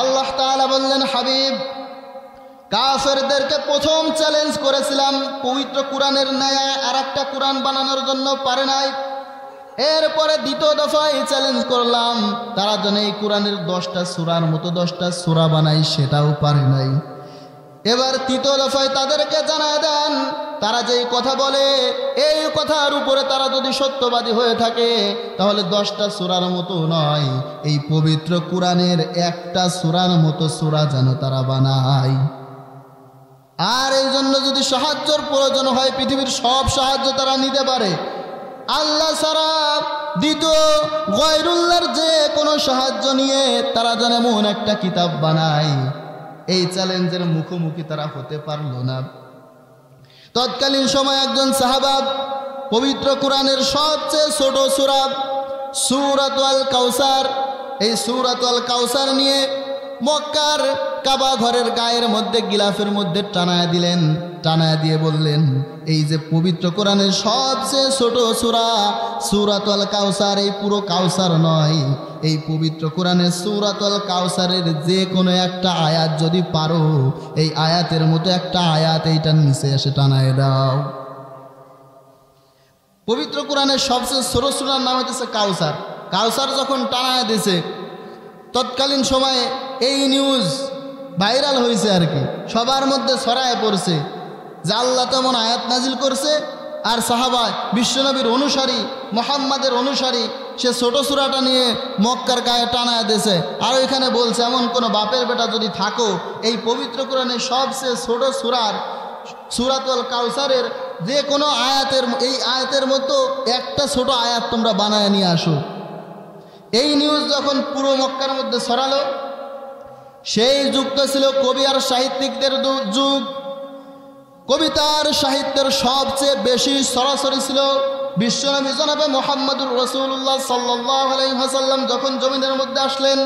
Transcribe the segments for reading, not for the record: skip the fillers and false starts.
আল্লাহ তাআলা বললেন, হাবিব, কাফেরদেরকে প্রথম চ্যালেঞ্জ করেছিলাম পবিত্র কোরআনের ন্যায় আর একটা কোরআন বানানোর জন্য, পারে নাই। এরপরে দ্বিতীয় দফায় চ্যালেঞ্জ করলাম, তারা যেন এই কোরআনের 10টা সূরার মতো 10টা সূরা বানায়, সেটাও পারে নাই। এবার তৃতীয় দফায় তাদেরকে জানায় দেন, তারা যেই কথা বলে এই কথার উপরে তারা যদি সত্যবাদী হয়ে থাকে তাহলে 10টা সূরার মতো নয়, এই পবিত্র কোরআনের একটা সূরার মতো সূরা যেন তারা বানায়। আর এই জন্য যদি সাহায্যের প্রয়োজন হয়, পৃথিবীর সব সাহায্য তারা নিতে পারে, আল্লাহ ছাড়া দ্বিতীয় গায়রুল্লাহর যে কোনো সাহায্য নিয়ে তারা যেন এমন একটা কিতাব বানায়, এই চ্যালেঞ্জের মুখোমুখি তারা হতে পারল না। তৎকালীন সময় একজন সাহাবা পবিত্র কোরআনের সবচেয়ে ছোট সূরা সূরাতুল কাউসার, এই সূরাতুল কাউসার নিয়ে মক্কার কাবা ঘরের গায়ের মধ্যে গিলাফের মধ্যে টানায় দিলেন। টানায় দিয়ে বললেন, এই যে পবিত্র কোরআনের সবচেয়ে ছোট সূরা সূরাতুল কাউসার, এই পুরো কাউসার নয়, এই পবিত্র কোরআনের সূরাতুল কাউসারের যে কোনো একটা আয়াত যদি পারো, এই আয়াতের মতো একটা আয়াত এইটার নিচে এসে টানায় দাও। পবিত্র কোরআনের সবচেয়ে ছোট সূরার নাম হচ্ছে কাউসার। কাউসার যখন টানায় দিয়েছে, তৎকালীন সময়ে এই নিউজ ভাইরাল হয়েছে আর কি, সবার মধ্যে ছড়ায় পড়ছে যে আল্লাহ তেমন আয়াত নাজিল করছে, আর সাহাবা বিশ্বনবীর অনুসারী মুহাম্মাদের অনুসারী সে ছোট সূরাটা নিয়ে মক্কার গায়ে টানায় দিয়েছে। আর ওইখানে বলছে, এমন কোনো বাপের বেটা যদি থাকো, এই পবিত্র কোরআনের সবচেয়ে ছোট সূরার সূরাতুল কাউসারের যে কোনো আয়াতের এই আয়াতের মতো একটা ছোট আয়াত তোমরা বানায় নিয়ে আসো। এই নিউজ যখন পুরো মক্কার মধ্যে ছড়ালো, সেই যুগটা ছিল কবি আর সাহিত্যিকদের যুগ। কবিতার সাহিত্যের সবচেয়ে বেশি সরাসরি ছিল বিশ্বনবী জনাবে মুহাম্মদুর রাসূলুল্লাহ সাল্লাল্লাহু আলাইহি ওয়াসাল্লাম যখন জমিনের মধ্যে আসলেন।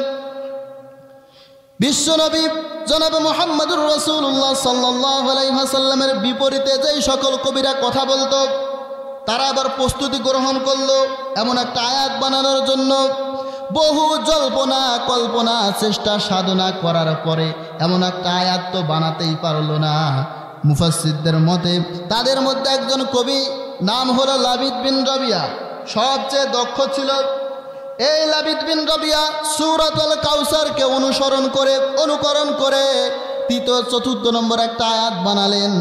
বিশ্বনবী জনাবে মুহাম্মদুর রাসূলুল্লাহ সাল্লাল্লাহু আলাইহি ওয়াসাল্লামের বিপরীতে যেই সকল কবিরা কথা বলতো, তারা আবার প্রস্তুতি গ্রহণ করলো এমন একটা আয়াত বানানোর জন্য। বহু জল্পনা কল্পনা চেষ্টা সাধনা করার পরে এমন একটা আয়াত তো বানাতেই পারলো না। মুফাসসিরদের মতে তাদের মধ্যে একজন কবি, নাম হলো লাবিদ বিন রবিয়া, সবচেয়ে দক্ষ ছিল। এই লাবিদ বিন রবিয়া সূরাতুল কাউসারকে অনুকরণ করে তৃতীয় চতুর্থ নম্বর একটা আয়াত বানালেন।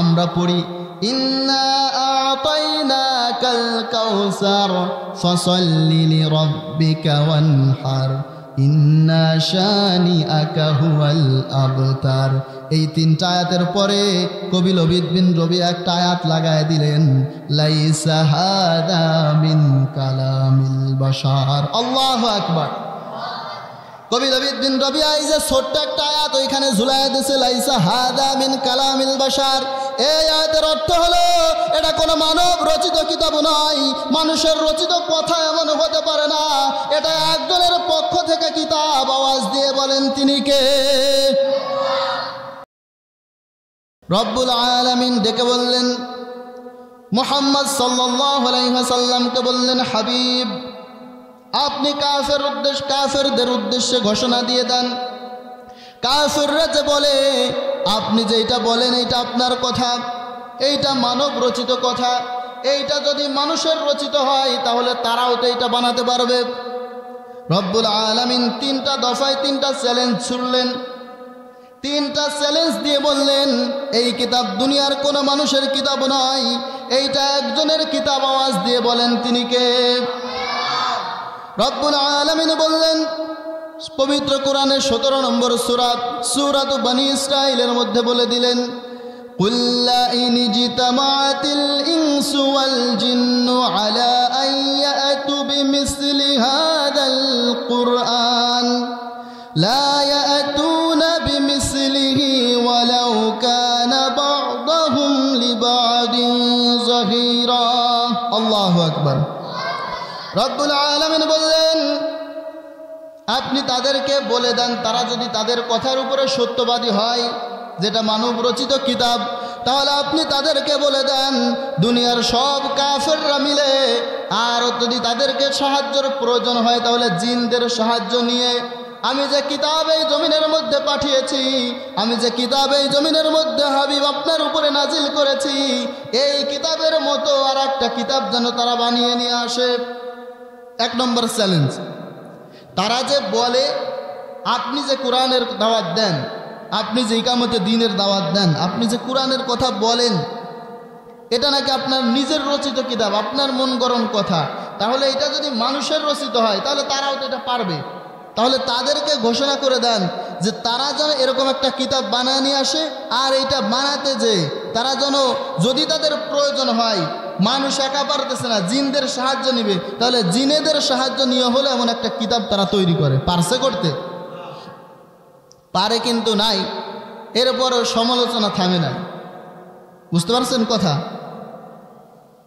আমরা পড়ি, ইন্না আ'তাইনাকাল কাউসার ফাসাল্লি লিরাব্বিকা ওয়ানহার ইন্না শানিআকা হুয়াল আবতার। এই তিনটা আয়াতের পরে কবি লাবিদ বিন রবিয়া একটা আয়াত লাগায় দিলেন, লাইসা হাদা মিন কালামিল বাশার। আল্লাহু আকবার। কবি লাবিদ বিন রবিয়া এই যে ছোট্ট একটা আয়াত ওইখানে ঝুলায় দিয়েছে, লাইসা হাদা মিন কালামিল বাশার। এই আয়াতের অর্থ হলো এটা কোনো মানব রচিত কিতাব নয়, মানুষের রচিত কথা এমন হতে পারে না, এটা একজনের পক্ষ থেকে কিতাব। আওয়াজ দিয়ে বলেন তিনি কে? রব্বুল আলামিন ডেকে বললেন, মুহাম্মদ সাল্লাল্লাহু আলাইহি ওয়াসাল্লামকে বললেন, হাবিব, আপনি কাফেরদের উদ্দেশ্যে ঘোষণা দিয়ে দেন। কাফেররা যে বলে আপনি যেটা বলেন এইটা আপনার কথা, এইটা মানব রচিত কথা, এইটা যদি মানুষের রচিত হয় তাহলে তারাও তো এইটা বানাতে পারবে। রব্বুল আলামিন তিনটা দফায় তিনটা চ্যালেঞ্জ ছুড়লেন। তিনটা চ্যালেঞ্জ দিয়ে বললেন, এই কিতাব দুনিয়ার কোনো মানুষের কিতাব নয়, এইটা একজনের কিতাব। আওয়াজ দিয়ে বলেন তিনি কে? রব্বুল আলামিন বললেন, পবিত্র কোরআনের 17 নম্বর সূরাত বনী ইসরাঈলের মধ্যে বলে দিলেন, কুল লা ইন জিতামাতিল ইনসু ওয়াল জিন্নু আলা আন ইয়াতু বিমিসলি হাদাল কুরআন লা ইয়াতুনা বিমিসলিহি ওয়ালাউ কানা বা'দুহুম লিবা'দিন যাহিরা। আল্লাহু আকবার। রব্বুল আলামিন বললেন, আপনি তাদেরকে বলে দেন, তারা যদি তাদের কথার উপরে সত্যবাদী হয়, যেটা মানব রচিত কিতাব, তাহলে আপনি তাদেরকে বলে দেন দুনিয়ার সব কাফেররা মিলে, আর যদি তাদেরকে সাহায্যের প্রয়োজন হয় তাহলে জিনদের সাহায্য নিয়ে আমি যে কিতাব এই জমিনের মধ্যে পাঠিয়েছি, আমি যে কিতাব এই জমিনের মধ্যে হাবিব আপনার উপরে নাজিল করেছি, এই কিতাবের মতো আর একটা কিতাব যেন তারা বানিয়ে নিয়ে আসে। 1 নম্বর চ্যালেঞ্জ। তারা যে বলে আপনি যে কোরআনের দাওয়াত দেন, আপনি যে ইকামতে দ্বীনের দাওয়াত দেন, আপনি যে কোরআনের কথা বলেন, এটা নাকি আপনার নিজের রচিত কিতাব, আপনার মন গড়ন কথা। তাহলে এটা যদি মানুষের রচিত হয় তাহলে তারাও তো এটা পারবে। তাহলে তাদেরকে ঘোষণা করে দেন যে তারা যেন এরকম একটা কিতাব বানায় নিয়ে আসে, আর এইটা বানাতে যে তারা যেন, যদি তাদের প্রয়োজন হয়, মানুষ একা পারতেছে না, জিনদের সাহায্য নিবে, তাহলে জিনেদের সাহায্য নিয়ে হলে এমন একটা কিতাব তারা তৈরি করে। পারছে করতে? পারে কিন্তু নাই। এরপরও সমালোচনা থামে নাই। বুঝতে পারছেন কথা?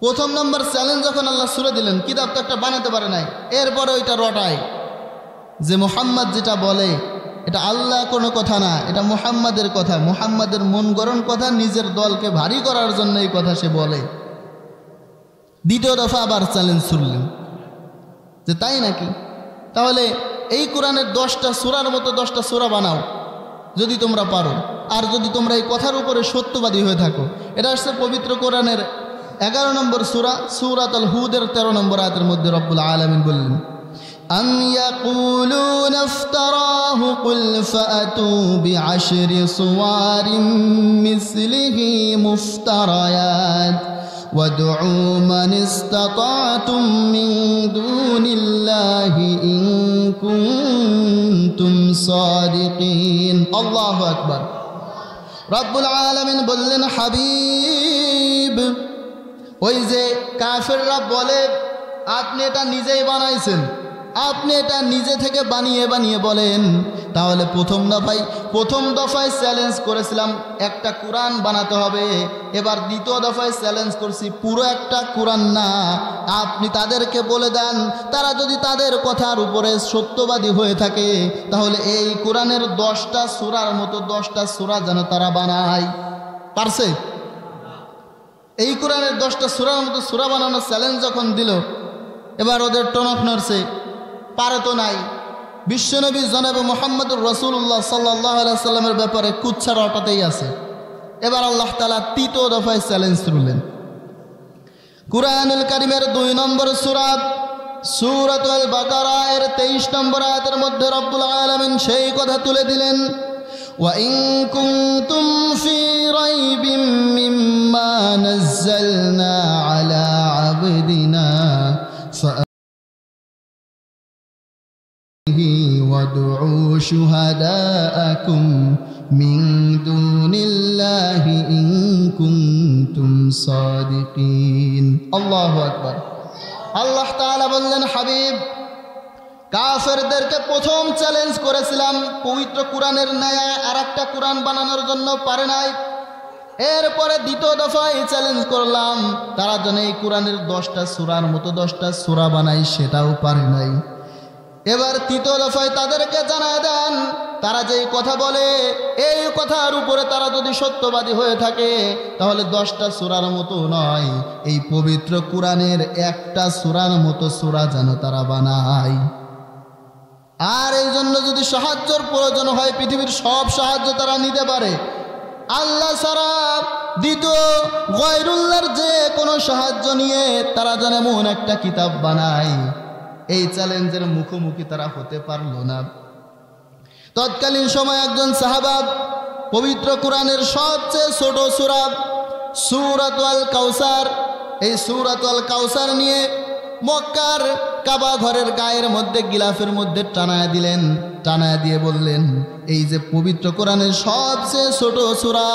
1 নম্বর চ্যালেঞ্জ যখন আল্লাহ ছুড়ে দিলেন, কিতাব তো একটা বানাতে পারে নাই, এরপরে ওইটা রটায় যে মুহাম্মদ যেটা বলে এটা আল্লাহ কোনো কথা না, এটা মুহাম্মাদের কথা, মুহাম্মাদের মন গড়ন কথা, নিজের দলকে ভারী করার জন্য এই কথা সে বলে। 2য় দফা আবার চ্যালেঞ্জ ছুড়লেন যে তাই নাকি, তাহলে এই কোরআনের 10টা সূরার মতো 10টা সূরা বানাও যদি তোমরা পারো, আর যদি তোমরা এই কথার উপরে সত্যবাদী হয়ে থাকো। এটা আসছে পবিত্র কোরআনের 11 নম্বর সূরা, সূরাতুল হুদের 13 নম্বর আয়াতের মধ্যে রব্বুল আলামিন বললেন, أم يقولون افتراه قل فأتوا بعشر صور مثله مفتريات وادعوا من استطعتم من دون الله إن كنتم صادقين الله أكبر রব্বুল আলামিন বললেন, হাবিব, ওই যে কাফেররা বলে আপনি এটা নিজেই বানাইছেন, আপনি এটা নিজে থেকে বানিয়ে বানিয়ে বলেন, তাহলে প্রথম দফায় চ্যালেঞ্জ করেছিলাম একটা কোরআন বানাতে হবে, এবার 2য় দফায় চ্যালেঞ্জ করছি পুরো একটা কোরআন না, আপনি তাদেরকে বলে দেন, তারা যদি তাদের কথার উপরে সত্যবাদী হয়ে থাকে তাহলে এই কোরআনের 10টা সূরার মতো 10টা সূরা যেন তারা বানায়। পারছে? এই কোরআনের 10টা সূরার মতো সূরা বানানোর চ্যালেঞ্জ যখন দিল, এবার ওদের টনক নড়ছে, পারে তো নাই। বিশ্বনবী জনাবে মুহাম্মদুর রাসূলুল্লাহ সাল্লাল্লাহু আলাইহি সাল্লামের ব্যাপারে কুচ্ছা রটাতেই আছে। এবার আল্লাহ তাআলা 3য় দফায় চ্যালেঞ্জ তুললেন। কুরআনুল কারীমের 2 নম্বর সূরা সূরাতুল বাকারা এর 23 নম্বর আয়াতের মধ্যে রব্বুল আলামিন সেই কথা তুলে দিলেন, ওয়া ইন কুনতুম ফি রাইবিম মিম্মা নাযালনা আলা আবদিনা وادعوا شهداءكم من دون الله إن كنتم صادقين الله أكبر আল্লাহ তাআলা বললেন, হাবিব, কাফেরদেরকে প্রথম চ্যালেঞ্জ করেছিলাম পবিত্র কোরআনের ন্যায় আর একটা কোরআন বানানোর জন্য, পারে নাই। এরপরে 2য় দফায় চ্যালেঞ্জ করলাম তারা যেন এই কোরআনের 10টা সূরার মতো 10টা সূরা বানায়, সেটাও পারে নাই। এবার 3য় দফায় তাদেরকে জানায় দেন, তারা যেই কথা বলে এই কথার উপরে তারা যদি সত্যবাদী হয়ে থাকে তাহলে 10টা সূরার মতো নয়, এই পবিত্র কোরআনের একটা সূরার মতো সূরা যেন তারা বানায়। আর এই জন্য যদি সাহায্যের প্রয়োজন হয়, পৃথিবীর সব সাহায্য তারা নিতে পারে, আল্লাহ ছাড়া দ্বিতীয় গায়রুল্লাহর যে কোনো সাহায্য নিয়ে তারা যেন এমন একটা কিতাব বানায়, এই চ্যালেঞ্জের মুখোমুখি তারা হতে পারল না। তৎকালীন সময় একজন সাহাবা পবিত্র কোরআনের সবচেয়ে ছোট সূরা সূরাতুল কাউসার, এই সূরাতুল কাউসার নিয়ে মক্কার কাবা ঘরের গায়ের মধ্যে গিলাফের মধ্যে টানায় দিলেন। টানায় দিয়ে বললেন, এই যে পবিত্র কোরআনের সবচেয়ে ছোট সূরা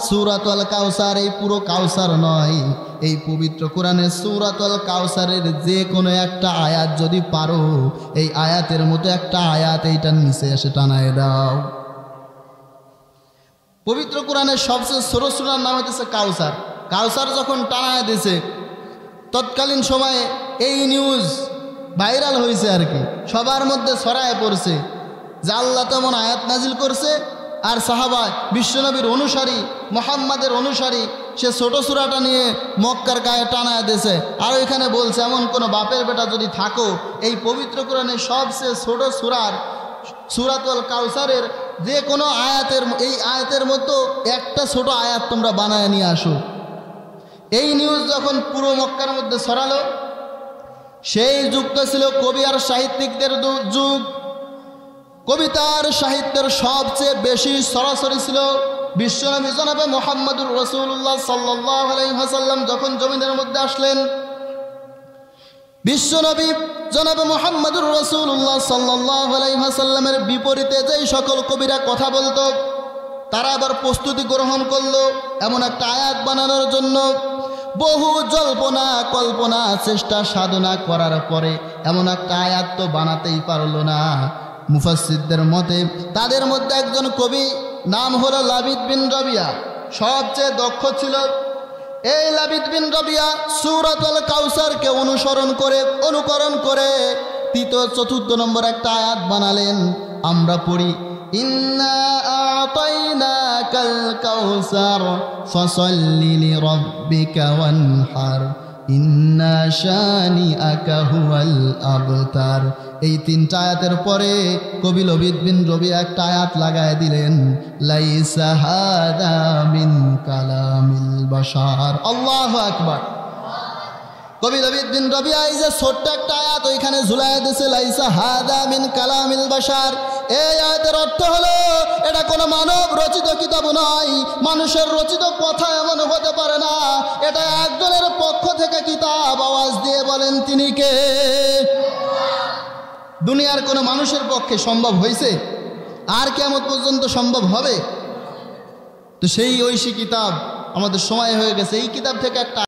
সূরাতুল কাউসার, এই পুরো কাউসার নয়, এই পবিত্র কোরআনের সূরাতুল কাউসারের যে কোনো একটা আয়াত যদি পারো, এই আয়াতের মতো একটা আয়াত এইটার নিচে এসে টানায় দাও। পবিত্র কোরআনের সবচেয়ে ছোট সূরার নাম হচ্ছে কাউসার। কাউসার যখন টানায় দিয়েছে, তৎকালীন সময়ে এই নিউজ ভাইরাল হয়েছে আর কি, সবার মধ্যে ছড়ায় পড়ছে যে আল্লাহ তেমন আয়াত নাজিল করছে, আর সাহাবা বিশ্বনবীর অনুসারী মুহাম্মাদের অনুসারী সে ছোট সূরাটা নিয়ে মক্কার গায়ে টানায় দিয়েছে। আর ওইখানে বলছে, এমন কোনো বাপের বেটা যদি থাকো এই পবিত্র কোরআনের সবচেয়ে ছোট সূরার সূরাতুল কাউসারের যে কোনো আয়াতের এই আয়াতের মতো একটা ছোট আয়াত তোমরা বানায় নিয়ে আসো। এই নিউজ যখন পুরো মক্কার মধ্যে ছড়ালো, সেই যুগটা ছিল কবি আর সাহিত্যিকদের যুগ। কবিতার সাহিত্যের সবচেয়ে বেশি সরাসরি ছিল বিশ্বনবী জনাবে মুহাম্মদুর রাসূলুল্লাহ সাল্লাল্লাহু আলাইহি ওয়াসাল্লাম যখন জমিনের মধ্যে আসলেন। বিশ্বনবী জনাবে মুহাম্মদুর রাসূলুল্লাহ সাল্লাল্লাহু আলাইহি ওয়াসাল্লামের বিপরীতে যেই সকল কবিরা কথা বলতো, তারা আবার প্রস্তুতি গ্রহণ করলো এমন একটা আয়াত বানানোর জন্য। বহু জল্পনা কল্পনা চেষ্টা সাধনা করার পরে এমন একটা আয়াত তো বানাতেই পারলো না। মুফাসসিরদের মতে তাদের মধ্যে একজন কবি, নাম হলো লাবিদ বিন রবিয়া, সবচেয়ে দক্ষ ছিল। এই লাবিদ বিন রবিয়া সূরাতুল কাউসারকে অনুকরণ করে তৃতীয় চতুর্থ নম্বর একটা আয়াত বানালেন। আমরা পড়ি, ইন্না আ'তাইনাকাল কাউসার ফাসাল্লি লিরাব্বিকা ওয়ানহার ইন্না শানিআকা হুয়াল আবতার। এই তিনটা আয়াতের পরে কবি লাবিদ বিন রবিয়া একটা আয়াত লাগায় দিলেন, লাইসা হাদা মিন কালামিল বাশার। আল্লাহু আকবার। কবি লাবিদ বিন রবিয়া এই যে ছোট্ট একটা আয়াত ওইখানে ঝুলায় দিয়েছে, লাইসা হাদা মিন কালামিল বাশার। এই আয়াতের অর্থ হলো এটা কোনো মানব রচিত কিতাব নয়, মানুষের রচিত কথা এমন হতে পারে না, এটা একজনের পক্ষ থেকে কিতাব। আওয়াজ দিয়ে বলেন তিনি কে? দুনিয়ার কোনো মানুষের পক্ষে সম্ভব হয়েছে? আর কিয়ামত পর্যন্ত সম্ভব হবে? তো সেই ঐশী কিতাব আমাদের সময় হয়ে গেছে। এই কিতাব থেকে একটা